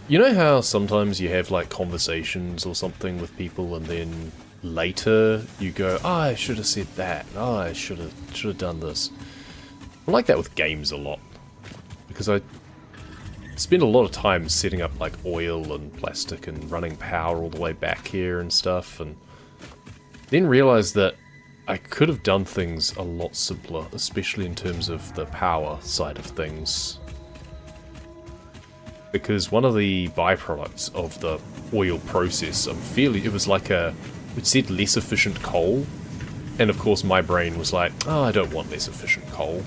You know how sometimes you have like conversations or something with people and then later you go, oh, I should have said that. Oh, I should have done this. I'm like that with games a lot. Because I spend a lot of time setting up like oil and plastic and running power all the way back here and stuff, and then realize that I could have done things a lot simpler, especially in terms of the power side of things. Because one of the byproducts of the oil process, it was like it said less efficient coal, and of course my brain was like, oh, I don't want less efficient coal.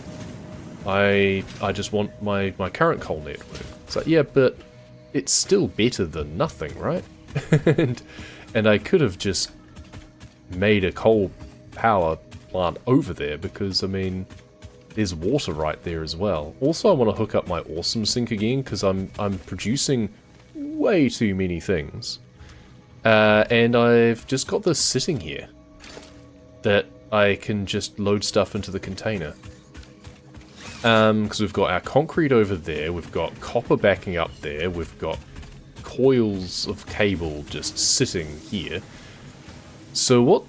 I just want my current coal network. It's like, yeah, but it's still better than nothing, right? and I could have just made a coal power plant over there because, I mean, there's water right there as well. Also, I want to hook up my awesome sink again because I'm producing way too many things. And I've just got this sitting here that I can just load stuff into the container. Because we've got our concrete over there, we've got copper backing up there, we've got coils of cable just sitting here. So what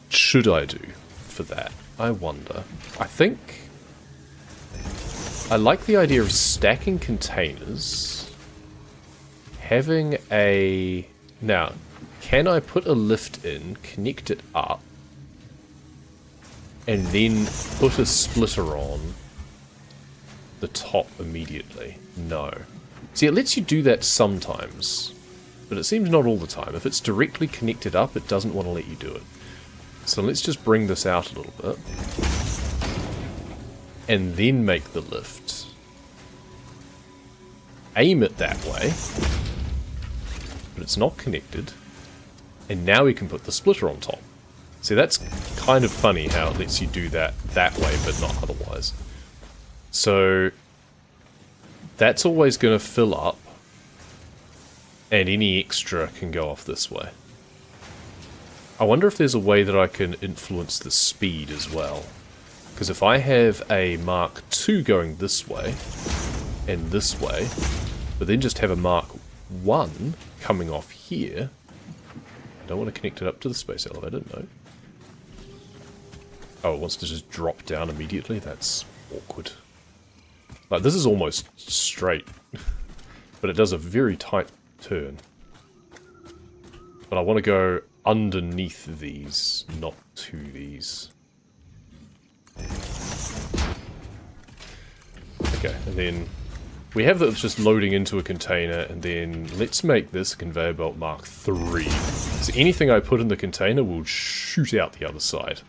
should I do for that? I wonder. I think I like the idea of stacking containers, having a... Now, can I put a lift in, connect it up, and then put a splitter on the top immediately? No. See, it lets you do that sometimes, but it seems not all the time. If it's directly connected up, it doesn't want to let you do it. So let's just bring this out a little bit, and then make the lift. Aim it that way, but it's not connected, and now we can put the splitter on top. See, that's kind of funny how it lets you do that way, but not otherwise. So that's always going to fill up, and any extra can go off this way. I wonder if there's a way that I can influence the speed as well. Because if I have a Mark II going this way, and this way, but then just have a Mark I coming off here, I don't want to connect it up to the space elevator, no. Oh, it wants to just drop down immediately? That's awkward. Like, this is almost straight, but it does a very tight turn. But I want to go underneath these, not to these. Okay, and then we have that just loading into a container, and then let's make this conveyor belt Mark III. So anything I put in the container will shoot out the other side.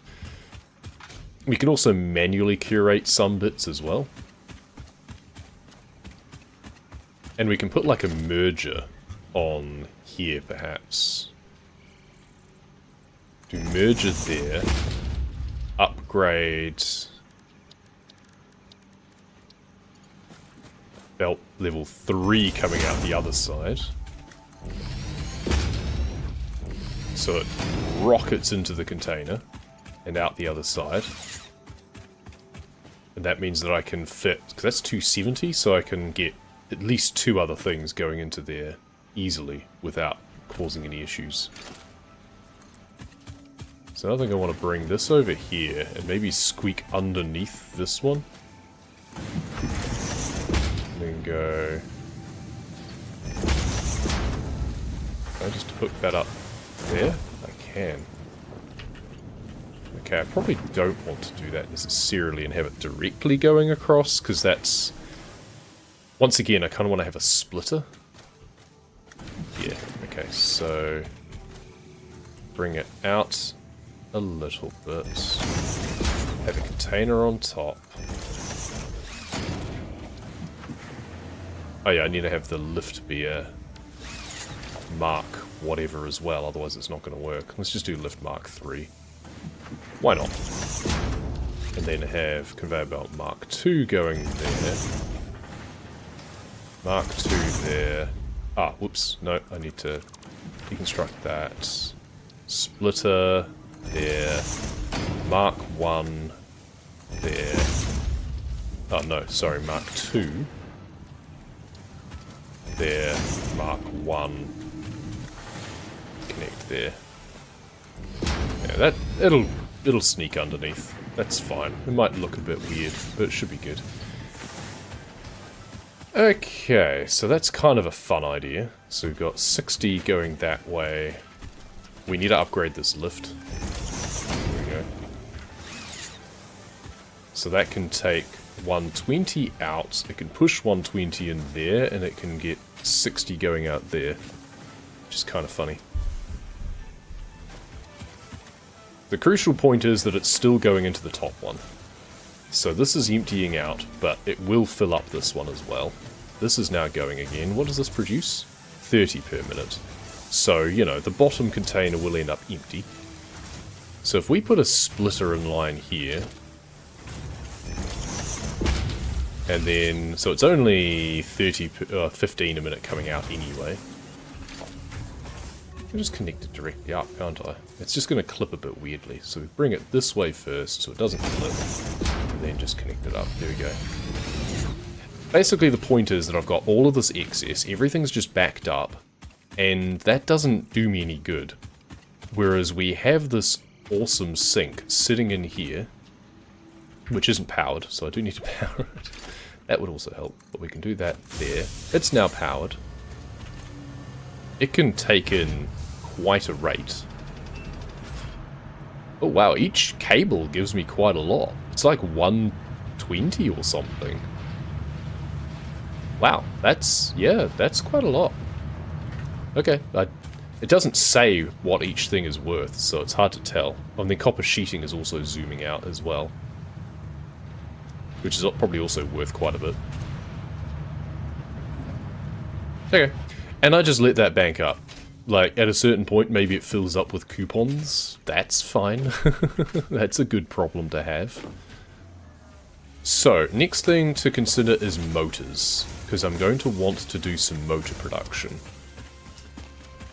We can also manually curate some bits as well. And we can put like a merger on here, perhaps. Do merger there. Upgrade belt level 3 coming out the other side. So it rockets into the container and out the other side. And that means that I can fit, because that's 270, so I can get at least 2 other things going into there easily without causing any issues. So I think I want to bring this over here and maybe squeak underneath this one. And then go... Can I just hook that up there? I can. Okay, I probably don't want to do that necessarily and have it directly going across, because that's... Once again, I kind of want to have a splitter. Yeah, okay, so... Bring it out a little bit. Have a container on top. Oh yeah, I need to have the lift be a Mark whatever as well, otherwise it's not going to work. Let's just do lift Mark III. Why not? And then have conveyor belt Mark II going there. Mark II there. Ah, whoops. No, I need to deconstruct that. Splitter there. Mark I there. Oh no, sorry, Mark II. there, mark 1. Connect there. Yeah, it'll sneak underneath. That's fine. It might look a bit weird, but it should be good. Okay, so that's kind of a fun idea. So we've got 60 going that way. We need to upgrade this lift. There we go. So that can take 120 out. It can push 120 in there, and it can get 60 going out there. Which is kind of funny. The crucial point is that it's still going into the top one. So this is emptying out, but it will fill up this one as well. This is now going again. What does this produce? 30 per minute. So, you know, the bottom container will end up empty. So if we put a splitter in line here, and then, so it's only 15 a minute coming out anyway. I can just connect it directly up, can't I? It's just going to clip a bit weirdly. So we bring it this way first, so it doesn't clip, and then just connect it up. There we go. Basically the point is that I've got all of this excess, everything's just backed up, and that doesn't do me any good. Whereas we have this awesome sink sitting in here, which isn't powered, so I do need to power it. That would also help, but we can do that there. It's now powered. It can take in quite a rate. Oh wow, each cable gives me quite a lot. It's like 120 or something. Wow, that's quite a lot. Okay, it doesn't say what each thing is worth, so it's hard to tell. And the copper sheeting is also zooming out as well, which is probably also worth quite a bit. Okay, and I just let that bank up. Like, at a certain point, maybe it fills up with coupons. That's fine. That's a good problem to have. So, next thing to consider is motors, because I'm going to want to do some motor production.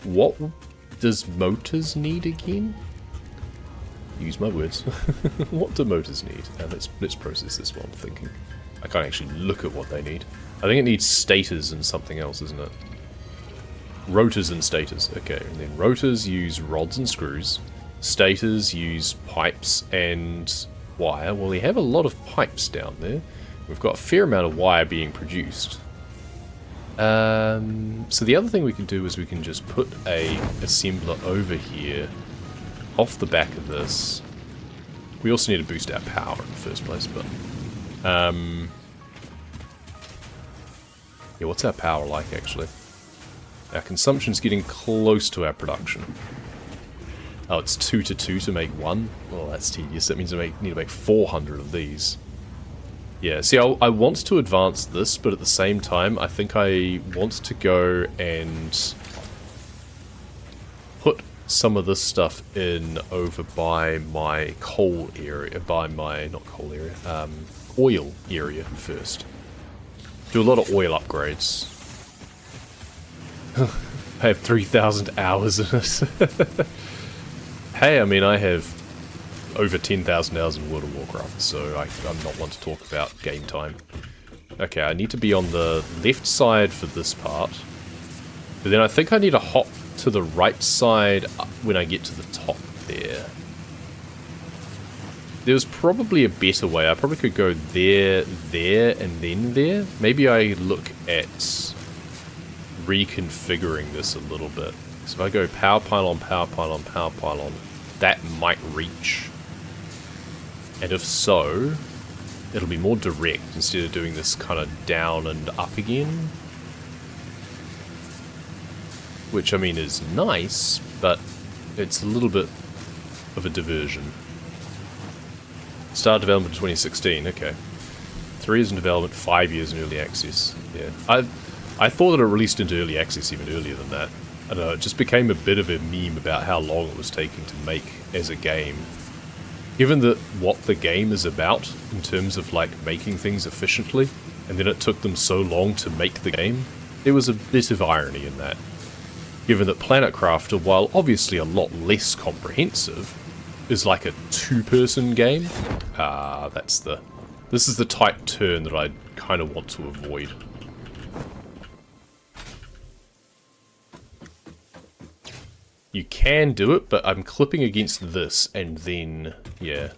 What does motors need again? Use my words. What do motors need? Let's process this while I'm thinking. I can't actually look at what they need. I think it needs stators and something else, isn't it? Rotors and stators. Okay, and then rotors use rods and screws. Stators use pipes and wire. Well, we have a lot of pipes down there. We've got a fair amount of wire being produced. So the other thing we can do is we can just put a assembler over here off the back of this. We also need to boost our power in the first place, but yeah, what's our power like actually? Our consumption's getting close to our production. Oh, it's 2 to 2 to make 1? Well, that's tedious. That means I need to make 400 of these. Yeah, see, I want to advance this, but at the same time, I think I want to go and put some of this stuff in over by my coal area, not coal area, oil area first. Do a lot of oil upgrades. I have 3,000 hours in it. Hey, I mean, I have over 10,000 hours in World of Warcraft, so I'm not one to talk about game time. Okay, I need to be on the left side for this part. But then I think I need to hop to the right side when I get to the top there. There's probably a better way. I probably could go there, there, and then there. Maybe I look at reconfiguring this a little bit. So if I go power pylon, power pylon, power pylon, that might reach. And if so, it'll be more direct instead of doing this kind of down and up again. Which, I mean, is nice, but it's a little bit of a diversion. Start development in 2016, okay. 3 years in development, 5 years in early access. Yeah, I thought that it released into early access even earlier than that. I don't know, it just became a bit of a meme about how long it was taking to make as a game. Given that what the game is about, in terms of like making things efficiently, and then it took them so long to make the game, there was a bit of irony in that. Given that Planet Crafter, while obviously a lot less comprehensive, is like a 2-person game. This is the type turn that I kind of want to avoid. You can do it, but I'm clipping against this, and then, yeah.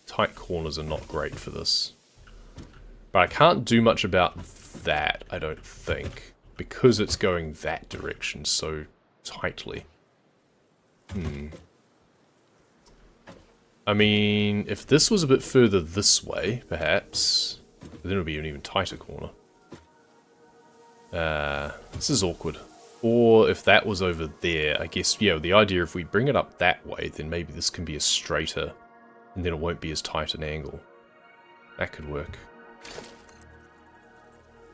Tight corners are not great for this. But I can't do much about that, I don't think. Because it's going that direction so tightly. I mean, if this was a bit further this way, perhaps, then it would be an even tighter corner. This is awkward. Or if that was over there, I guess, yeah, the idea if we bring it up that way, then maybe this can be a straighter, and then it won't be as tight an angle. That could work.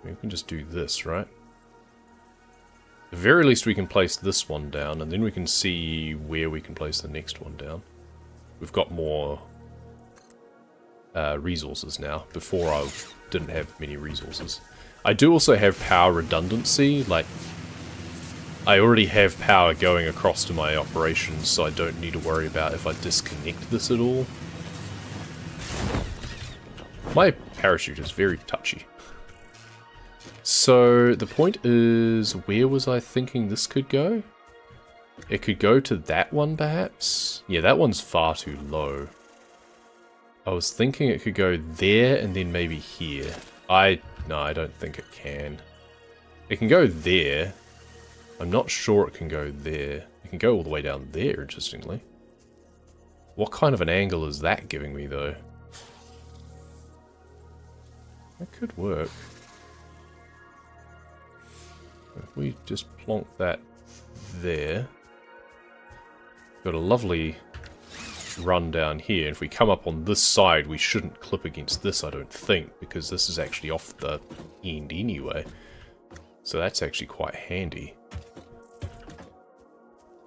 We can just do this, right? At the very least we can place this one down, and then we can see where we can place the next one down. We've got more resources now. Before I didn't have many resources. I do also have power redundancy, like I already have power going across to my operations, so I don't need to worry about if I disconnect this at all. My parachute is very touchy. So the point is, where was I thinking this could go? It could go to that one, perhaps? Yeah, that one's far too low. I was thinking it could go there and then maybe here. No, I don't think it can. It can go there. I'm not sure it can go there. It can go all the way down there, interestingly. What kind of an angle is that giving me, though? That could work. If we just plonk that there. Got a lovely run down here. If we come up on this side, we shouldn't clip against this, I don't think, because this is actually off the end anyway. So that's actually quite handy.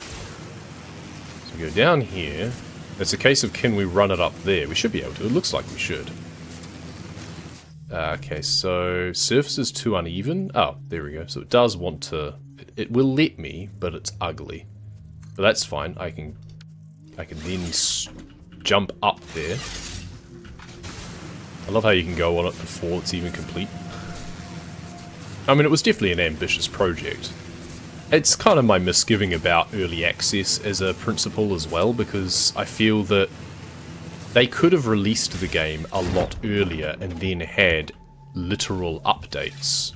So we go down here. It's a case of can we run it up there? We should be able to. It looks like we should. Okay, so surface is too uneven. Oh, there we go. So it does want to... It will let me, but it's ugly. But that's fine. I can then jump up there. I love how you can go on it before it's even complete. I mean, it was definitely an ambitious project. It's kind of my misgiving about early access as a principle as well, because I feel that they could have released the game a lot earlier and then had literal updates.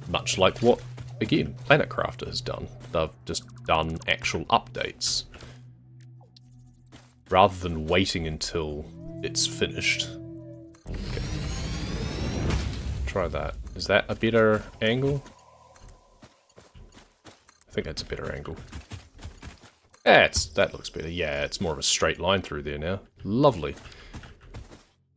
Much like what, again, Planet Crafter has done. They've just done actual updates. Rather than waiting until it's finished. Okay. Try that. Is that a better angle? I think that's a better angle. Yeah, that looks better. Yeah, it's more of a straight line through there now. Lovely.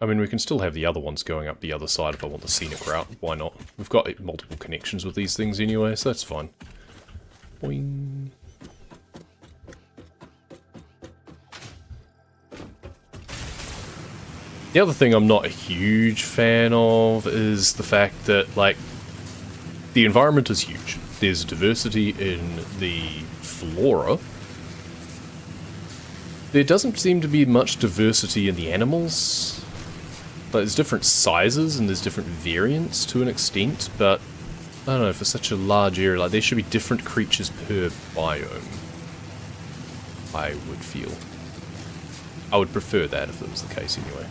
I mean, we can still have the other ones going up the other side if I want the scenic route. Why not? We've got multiple connections with these things anyway, so that's fine. Boing. The other thing I'm not a huge fan of is the fact that, like, the environment is huge. There's diversity in the flora. There doesn't seem to be much diversity in the animals. Like, there's different sizes and there's different variants to an extent, but I don't know, for such a large area, like, there should be different creatures per biome. I would feel. I would prefer that if it was the case anyway.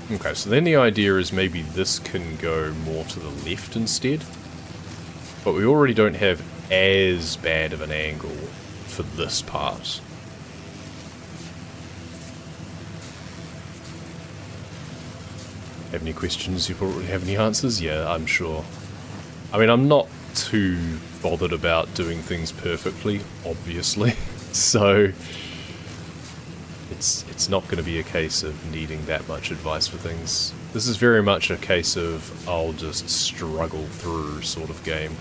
Okay, so then the idea is maybe this can go more to the left instead. But we already don't have as bad of an angle for this part. Have any questions? You probably have any answers? Yeah, I'm sure. I mean, I'm not too bothered about doing things perfectly, obviously. So it's not going to be a case of needing that much advice for things. This is very much a case of I'll just struggle through sort of game.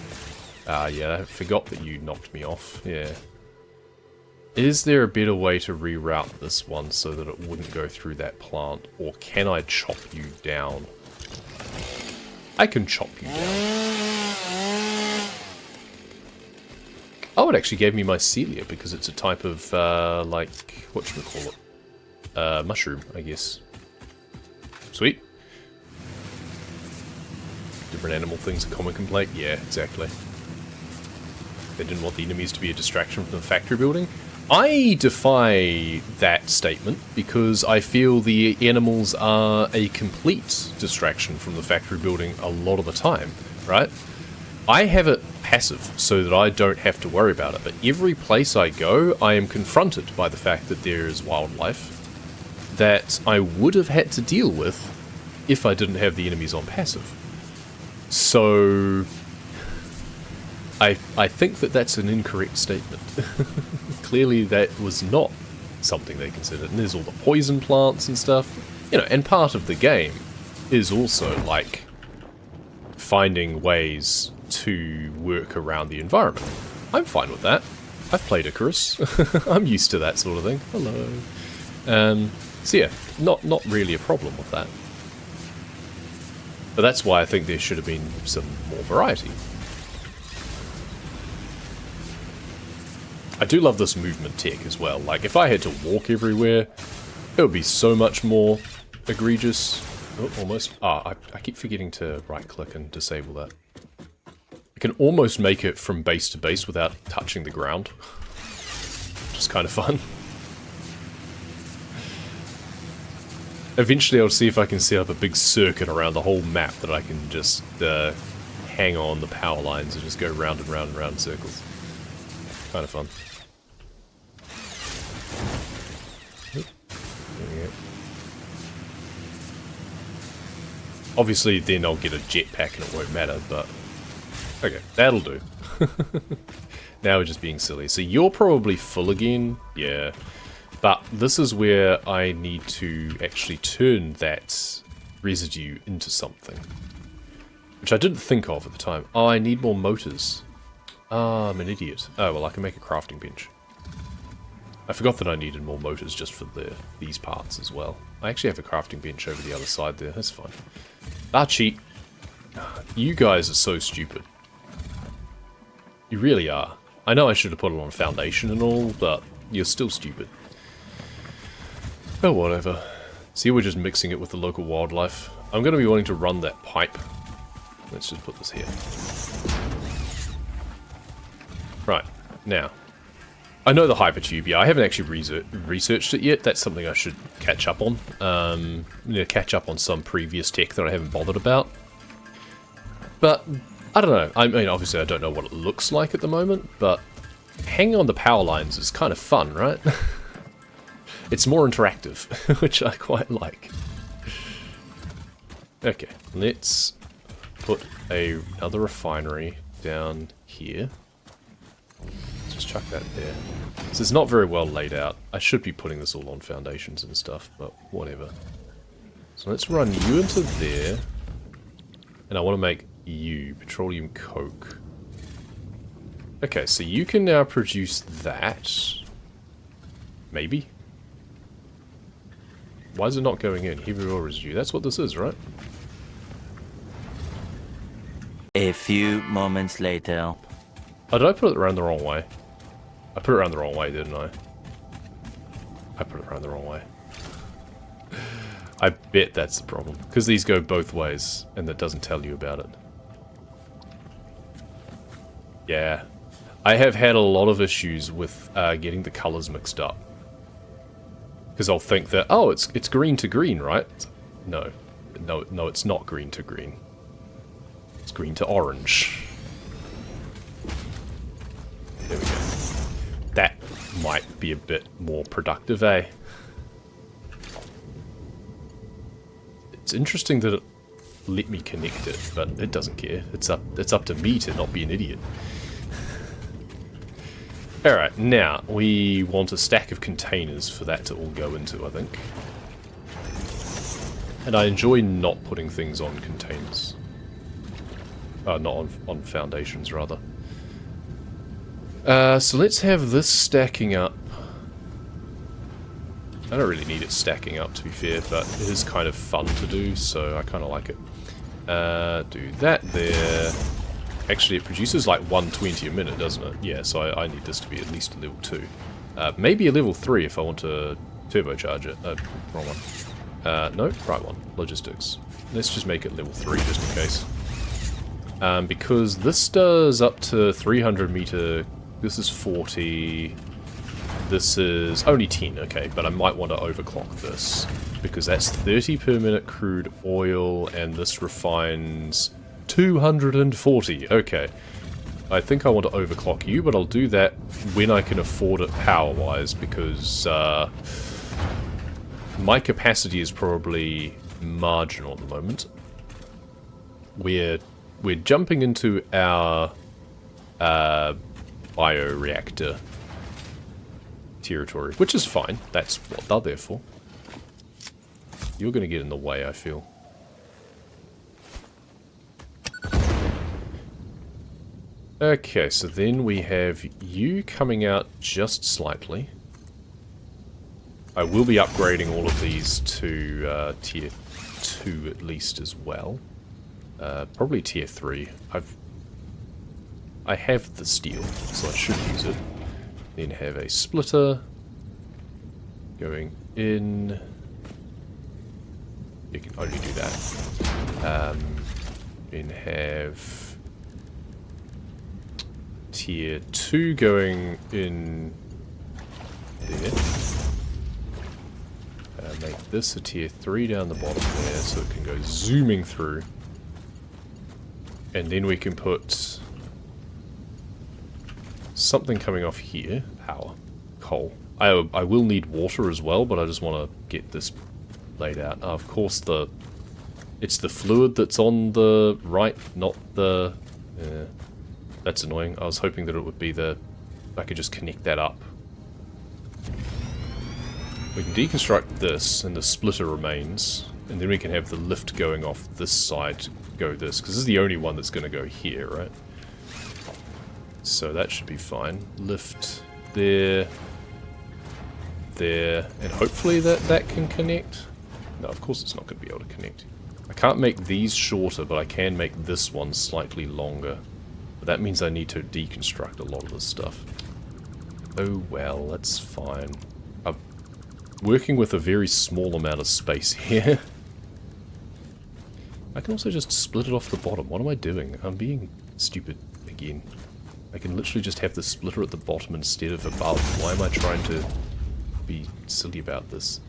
Yeah, I forgot that you knocked me off. Yeah. Is there a better way to reroute this one so that it wouldn't go through that plant? Or can I chop you down? I can chop you down. Oh, it actually gave me mycelia because it's a type of, like, whatchamacallit? Mushroom, I guess. Sweet. Different animal things, a common complaint? Yeah, exactly. They didn't want the enemies to be a distraction from the factory building. I defy that statement because I feel the animals are a complete distraction from the factory building a lot of the time, right? I have it passive so that I don't have to worry about it, but every place I go, I am confronted by the fact that there is wildlife that I would have had to deal with if I didn't have the enemies on passive. So I think that that's an incorrect statement. Clearly that was not something they considered. And there's all the poison plants and stuff. You know, and part of the game is also, like, finding ways to work around the environment. I'm fine with that. I've played Icarus. I'm used to that sort of thing. Hello. So yeah, not really a problem with that. But that's why I think there should have been some more variety. I do love this movement tech as well. Like, if I had to walk everywhere, it would be so much more egregious. Oh, almost. I keep forgetting to right-click and disable that. I can almost make it from base to base without touching the ground. Which is kind of fun. Eventually I'll see if I can set up a big circuit around the whole map that I can just hang on the power lines and just go round and round and round in circles. Kind of fun. There we go. Obviously then I'll get a jetpack and it won't matter, but okay, that'll do. Now we're just being silly. So you're probably full again, yeah. But this is where I need to actually turn that residue into something. Which I didn't think of at the time. Oh, I need more motors. Ah, I'm an idiot. Oh, well, I can make a crafting bench. I forgot that I needed more motors just for these parts as well. I actually have a crafting bench over the other side there. That's fine. Ah, cheat. You guys are so stupid. You really are. I know I should have put it on foundation and all, but you're still stupid. Oh, whatever. See, we're just mixing it with the local wildlife. I'm going to be wanting to run that pipe. Let's just put this here. Right, now. I know the hypertube, yeah, I haven't actually researched it yet. That's something I should catch up on. I'm going to catch up on some previous tech that I haven't bothered about. But, I don't know. I mean, obviously I don't know what it looks like at the moment, but hanging on the power lines is kind of fun, right? It's more interactive, which I quite like. Okay, let's put another refinery down here. Just chuck that there. This is not very well laid out. I should be putting this all on foundations and stuff, but whatever. So let's run you into there. And I want to make you petroleum coke. Okay, so you can now produce that. Maybe. Why is it not going in? Heavy oil residue. That's what this is, right? A few moments later. Oh, did I put it around the wrong way? I put it around the wrong way, didn't I? I put it around the wrong way. I bet that's the problem. Because these go both ways, and that doesn't tell you about it. Yeah. I have had a lot of issues with getting the colours mixed up. Because I'll think that, oh, it's green to green, right? No. No, it's not green to green. It's green to orange. There we go. That might be a bit more productive, eh? It's interesting that it let me connect it, but it doesn't care. It's up to me to not be an idiot. Alright, now we want a stack of containers for that to all go into, I think. And I enjoy not putting things on containers. Not on foundations, rather. So let's have this stacking up. I don't really need it stacking up, to be fair, but it is kind of fun to do, so I kind of like it. Do that there. Actually, it produces like 120 a minute, doesn't it? Yeah, so I need this to be at least a level 2. Maybe a level 3 if I want to turbocharge it. Wrong one. No, right one. Logistics. Let's just make it level 3 just in case. Because this does up to 300 meter. This is 40. This is only 10, okay, but I might want to overclock this. Because that's 30 per minute crude oil, and this refines 240. Okay. I think I want to overclock you, but I'll do that when I can afford it power-wise, because my capacity is probably marginal at the moment. We're jumping into our bioreactor territory, which is fine. That's what they're there for. You're going to get in the way, I feel. Okay, so then we have you coming out just slightly. I will be upgrading all of these to tier 2 at least as well. Probably tier 3. I have the steel, so I should use it. Then have a splitter going in. You can only do that. Then have tier 2 going in there. Make this a tier 3 down the bottom there so it can go zooming through. And then we can put something coming off here. Power. Coal. I will need water as well, but I just want to get this laid out. Of course, it's the fluid that's on the right, not the... that's annoying. I was hoping that it would be I could just connect that up. We can deconstruct this, and the splitter remains, and then we can have the lift going off this side to go this, because this is the only one that's going to go here, right? So that should be fine. Lift there, there, and hopefully that can connect. No, of course it's not going to be able to connect. I can't make these shorter, but I can make this one slightly longer. But that means I need to deconstruct a lot of this stuff. Oh well, that's fine. I'm working with a very small amount of space here. I can also just split it off the bottom. What am I doing? I'm being stupid again. I can literally just have the splitter at the bottom instead of above. Why am I trying to be silly about this?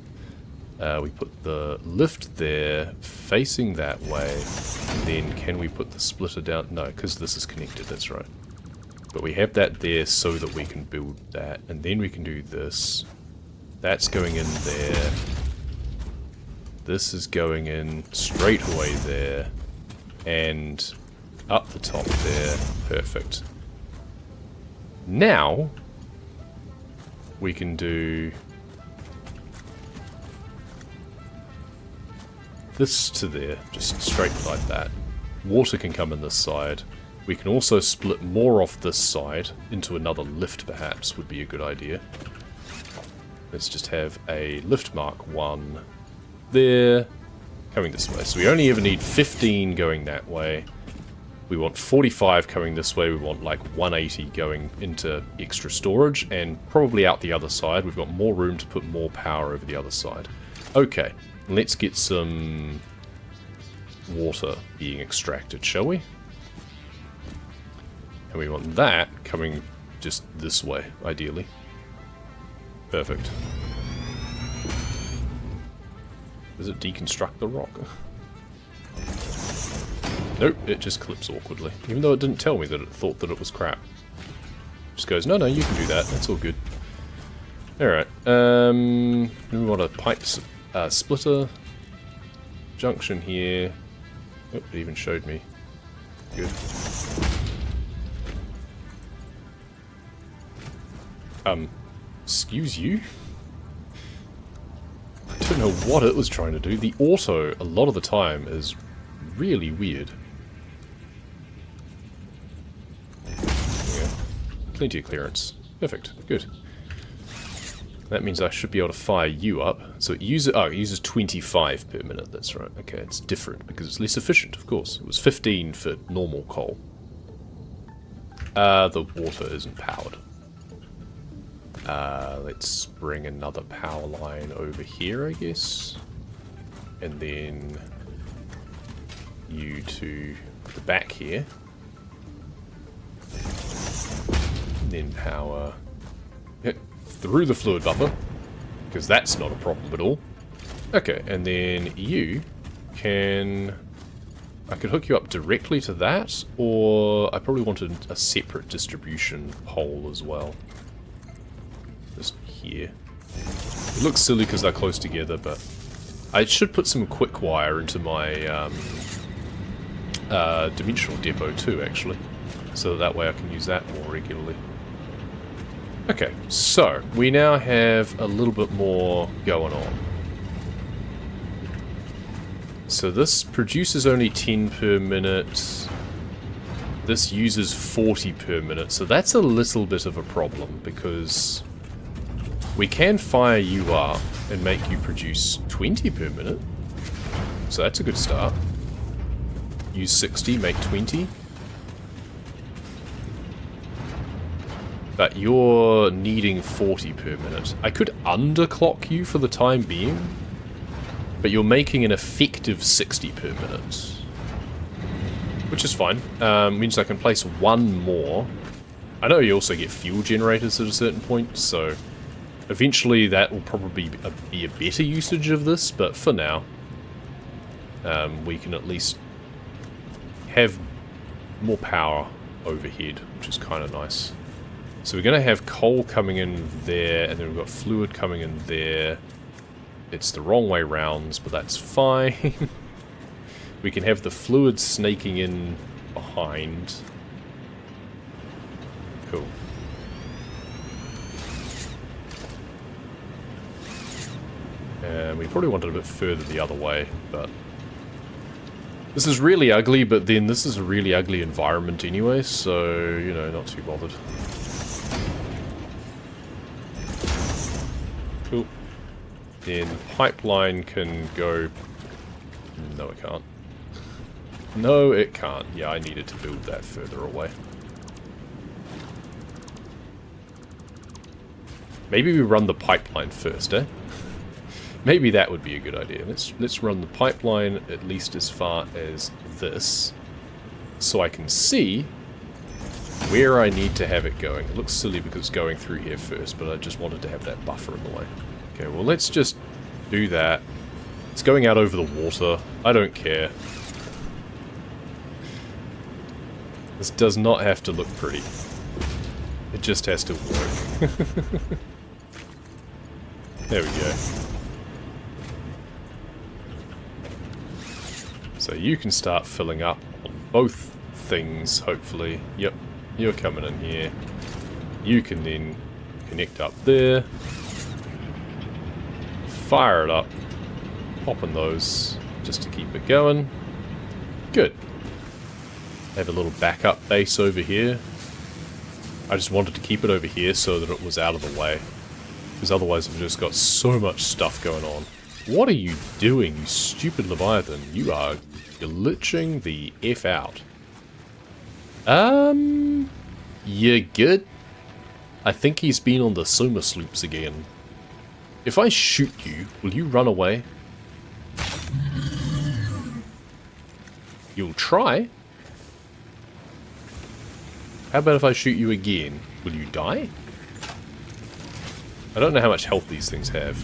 We put the lift there, facing that way. Then can we put the splitter down? No, because this is connected, that's right. But we have that there so that we can build that. And then we can do this. That's going in there. This is going in straight away there. And up the top there. Perfect. Now, we can do this to there, just straight like that. Water can come in this side. We can also split more off this side into another lift, perhaps, would be a good idea. Let's just have a lift mark 1 there, coming this way. So we only ever need 15 going that way. We want 45 coming this way. We want like 180 going into extra storage, and probably out the other side. We've got more room to put more power over the other side. Okay, let's get some water being extracted, shall we? And we want that coming just this way, ideally. Perfect. Does it deconstruct the rock? Nope, it just clips awkwardly. Even though it didn't tell me that it thought that it was crap. Just goes, no, you can do that. That's all good. Alright. We want a pipe splitter. Junction here. Oh, it even showed me. Good. Excuse you? I don't know what it was trying to do. The auto, a lot of the time, is really weird. Yeah. Plenty of clearance. Perfect. Good. That means I should be able to fire you up. So it uses 25 per minute. That's right. Okay, it's different because it's less efficient, of course. It was 15 for normal coal. The water isn't powered. Let's bring another power line over here, I guess. And then you to the back here. And then power through the fluid buffer, because that's not a problem at all. Okay, and then you can... I could hook you up directly to that, or I probably wanted a separate distribution pole as well. Just here. It looks silly because they're close together, but I should put some quick wire into my dimensional depot too, actually, so that way I can use that more regularly. Okay, so we now have a little bit more going on. So this produces only 10 per minute. This uses 40 per minute, so that's a little bit of a problem, because we can fire you up and make you produce 20 per minute. So that's a good start. Use 60, make 20. But you're needing 40 per minute. I could underclock you for the time being, but you're making an effective 60 per minute. Which is fine. Means I can place one more. I know you also get fuel generators at a certain point, so eventually that will probably be a better usage of this, but for now, we can at least have more power overhead, which is kind of nice. So we're going to have coal coming in there, and then we've got fluid coming in there. It's the wrong way rounds, but that's fine. We can have the fluid snaking in behind. Cool. And we probably want it a bit further the other way, but... This is really ugly, but then this is a really ugly environment anyway, so, you know, not too bothered. Cool. Then pipeline can go... No, it can't. No, it can't. Yeah, I needed to build that further away. Maybe we run the pipeline first, eh? Maybe that would be a good idea. Let's run the pipeline at least as far as this, so I can see where I need to have it going. It looks silly because it's going through here first, but I just wanted to have that buffer in the way. Okay, well, let's just do that. It's going out over the water. I don't care. This does not have to look pretty. It just has to work. There we go. So you can start filling up on both things, hopefully. Yep, you're coming in here. You can then connect up there. Fire it up. Pop in those just to keep it going. Good. Have a little backup base over here. I just wanted to keep it over here so that it was out of the way, because otherwise we've just got so much stuff going on. What are you doing, you stupid Leviathan? You are glitching the F out. You're good? I think he's been on the Soma sloops again. If I shoot you, will you run away? You'll try? How about if I shoot you again? Will you die? I don't know how much health these things have.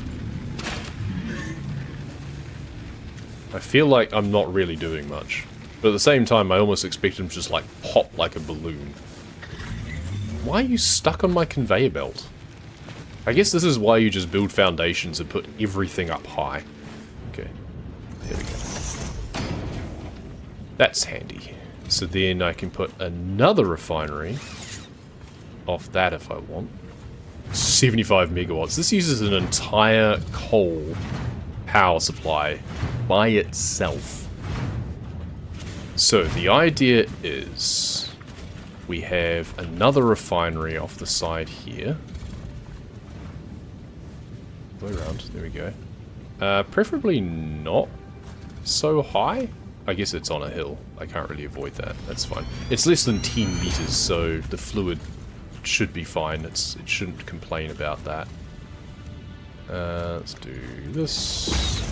I feel like I'm not really doing much. But at the same time, I almost expect him to just like pop like a balloon. Why are you stuck on my conveyor belt? I guess this is why you just build foundations and put everything up high. Okay, there we go. That's handy. So then I can put another refinery off that if I want. 75 megawatts. This uses an entire coal power supply by itself. So the idea is we have another refinery off the side here. Go around. There we go. Preferably not so high. I guess it's on a hill. I can't really avoid that. That's fine. It's less than 10 meters, so the fluid should be fine. It shouldn't complain about that. Let's do this.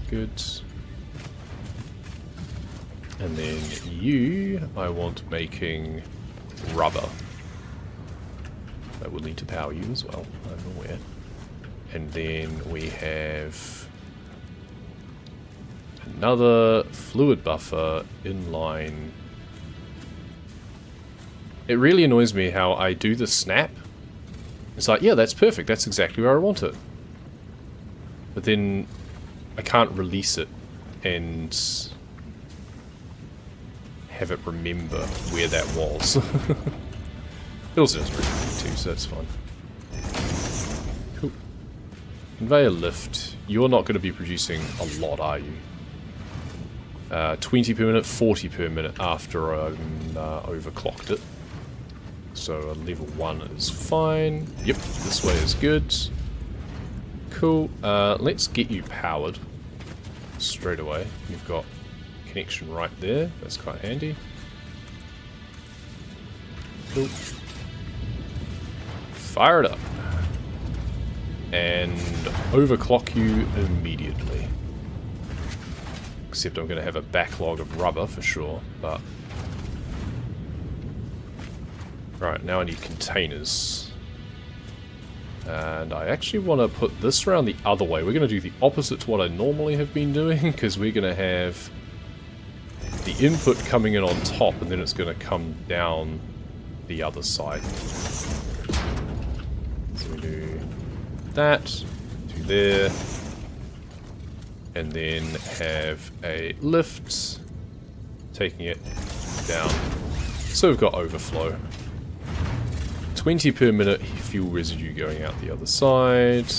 Good. And then you, I want making rubber. That will need to power you as well, I'm aware. And then we have another fluid buffer inline. It really annoys me how I do the snap. It's like, yeah, that's perfect, that's exactly where I want it. But then I can't release it and have it remember where that was. It also doesn't really need to, so that's fine. Cool. Conveyor lift. You're not going to be producing a lot, are you? 20 per minute, 40 per minute after I overclocked it. So level 1 is fine. Yep, this way is good. Cool. Let's get you powered straight away. You've got connection right there. That's quite handy. Cool. Fire it up. And overclock you immediately. Except I'm going to have a backlog of rubber for sure, but... Right, now I need containers. And I actually want to put this around the other way. We're going to do the opposite to what I normally have been doing, because we're going to have the input coming in on top, and then it's going to come down the other side. So we do that, do there, and then have a lift, taking it down. So we've got overflow. 20 per minute fuel residue going out the other side.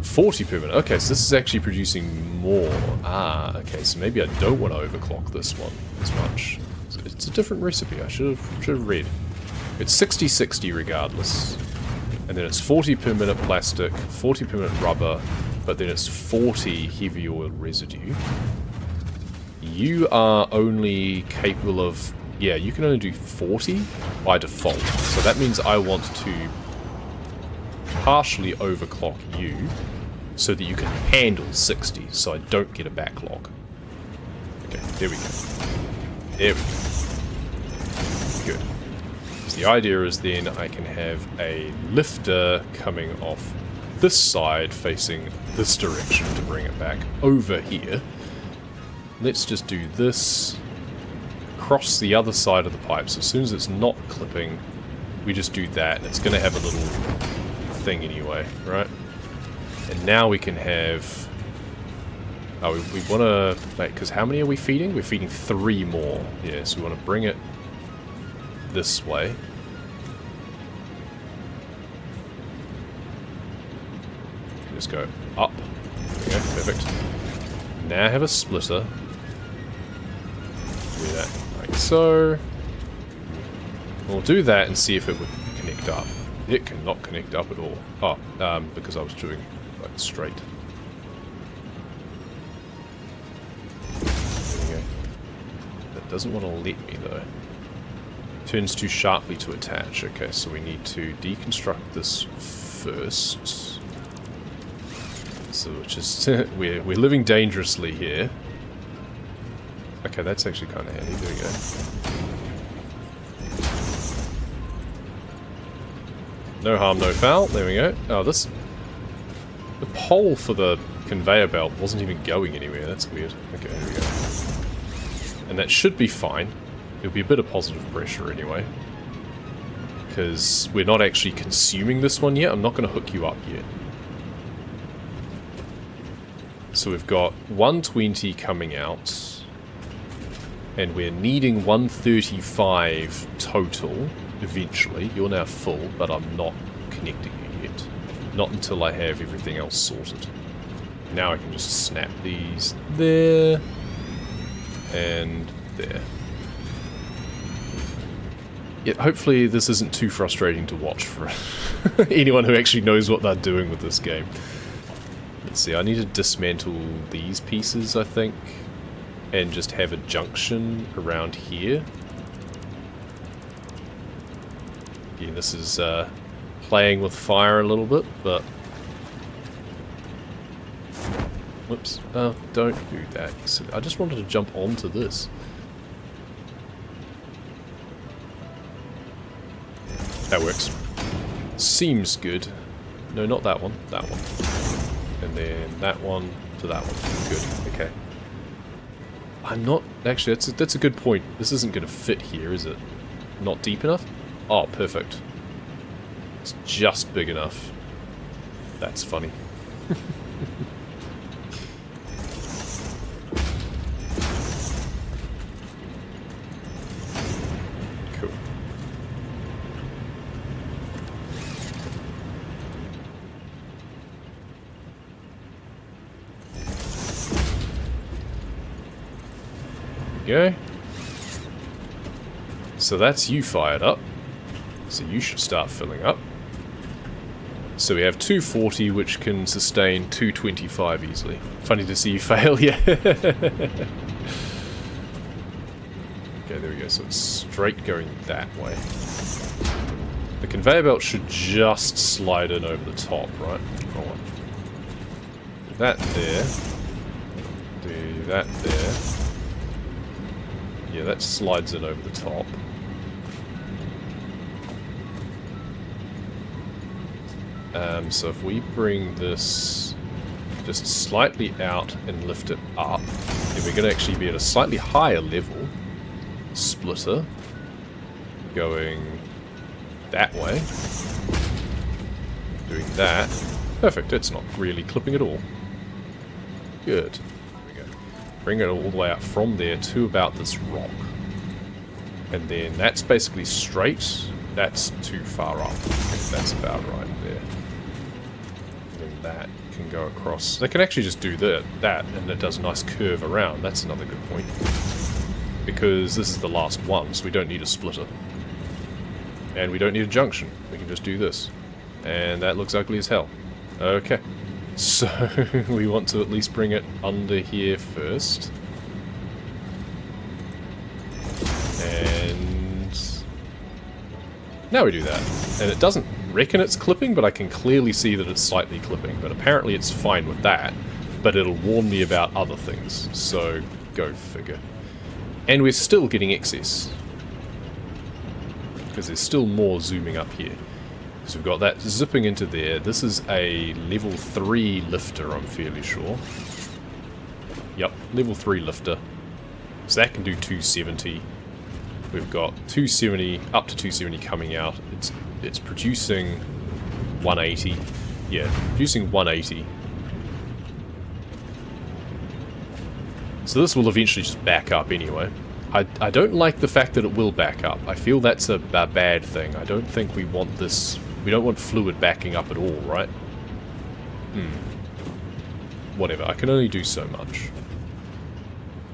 40 per minute. Okay, so this is actually producing more. Ah, okay, so maybe I don't want to overclock this one as much. It's a different recipe. I should have read. It's 60-60 regardless. And then it's 40 per minute plastic, 40 per minute rubber, but then it's 40 heavy oil residue. You are only capable of... Yeah, you can only do 40 by default. So that means I want to partially overclock you so that you can handle 60, so I don't get a backlog. Okay, there we go. There we go. Good. So the idea is then I can have a lifter coming off this side facing this direction to bring it back over here. Let's just do this. Cross the other side of the pipe, so as soon as it's not clipping, we just do that, and it's going to have a little thing anyway, right? And now we can have... Oh, we want to... Like, because how many are we feeding? We're feeding 3 more. Yeah, so we want to bring it this way. Just go up. There we go, perfect. Now I have a splitter. Do that. So, we'll do that and see if it would connect up. It cannot connect up at all. Oh, because I was doing like straight. There we go. That doesn't want to let me though. Turns too sharply to attach. Okay, so we need to deconstruct this first. So, which is we're living dangerously here. Okay, that's actually kind of handy. There we go. No harm, no foul. There we go. Oh, this... The pole for the conveyor belt wasn't even going anywhere. That's weird. Okay, there we go. And that should be fine. It'll be a bit of positive pressure anyway. Because we're not actually consuming this one yet. I'm not going to hook you up yet. So we've got 120 coming out. And we're needing 135 total, eventually. You're now full, but I'm not connecting you yet. Not until I have everything else sorted. Now I can just snap these there, and there. Yeah, hopefully this isn't too frustrating to watch for anyone who actually knows what they're doing with this game. Let's see, I need to dismantle these pieces, I think. And just have a junction around here. Again, this is playing with fire a little bit, but Whoops. Oh, don't do that. So I just wanted to jump onto this. That works. Seems good. No, not that one. That one. And then that one to that one. Good. Okay. I'm not... Actually, that's a good point. This isn't going to fit here, is it? Not deep enough? Oh, perfect. It's just big enough. That's funny. Cool. There we go. So that's you fired up. So you should start filling up. So we have 240, which can sustain 225 easily. Funny to see you fail, yeah. Okay, there we go. So it's straight going that way. The conveyor belt should just slide in over the top, right? Hold on. Do that there. Do that there. Yeah, that slides in over the top. So if we bring this just slightly out and lift it up, then we're going to actually be at a slightly higher level. Splitter. Going that way. Doing that. Perfect, it's not really clipping at all. Good. There we go. Bring it all the way up from there to about this rock. And then that's basically straight. That's too far up. That's about right there. And that can go across. They can actually just do that, and it does a nice curve around. That's another good point. Because this is the last one, so we don't need a splitter. And we don't need a junction. We can just do this. And that looks ugly as hell. Okay. So, we want to at least bring it under here first. And now we do that. And it doesn't reckon it's clipping, but I can clearly see that it's slightly clipping. But apparently it's fine with that. But it'll warn me about other things. So, go figure. And we're still getting excess. Because there's still more zooming up here. So we've got that zipping into there. This is a level 3 lifter, I'm fairly sure. Yep, level 3 lifter. So that can do 270. We've got 270, up to 270 coming out. It's producing 180. Yeah, producing 180. So this will eventually just back up anyway. I don't like the fact that it will back up. I feel that's a bad thing. I don't think we want this... We don't want fluid backing up at all, right? Whatever, I can only do so much.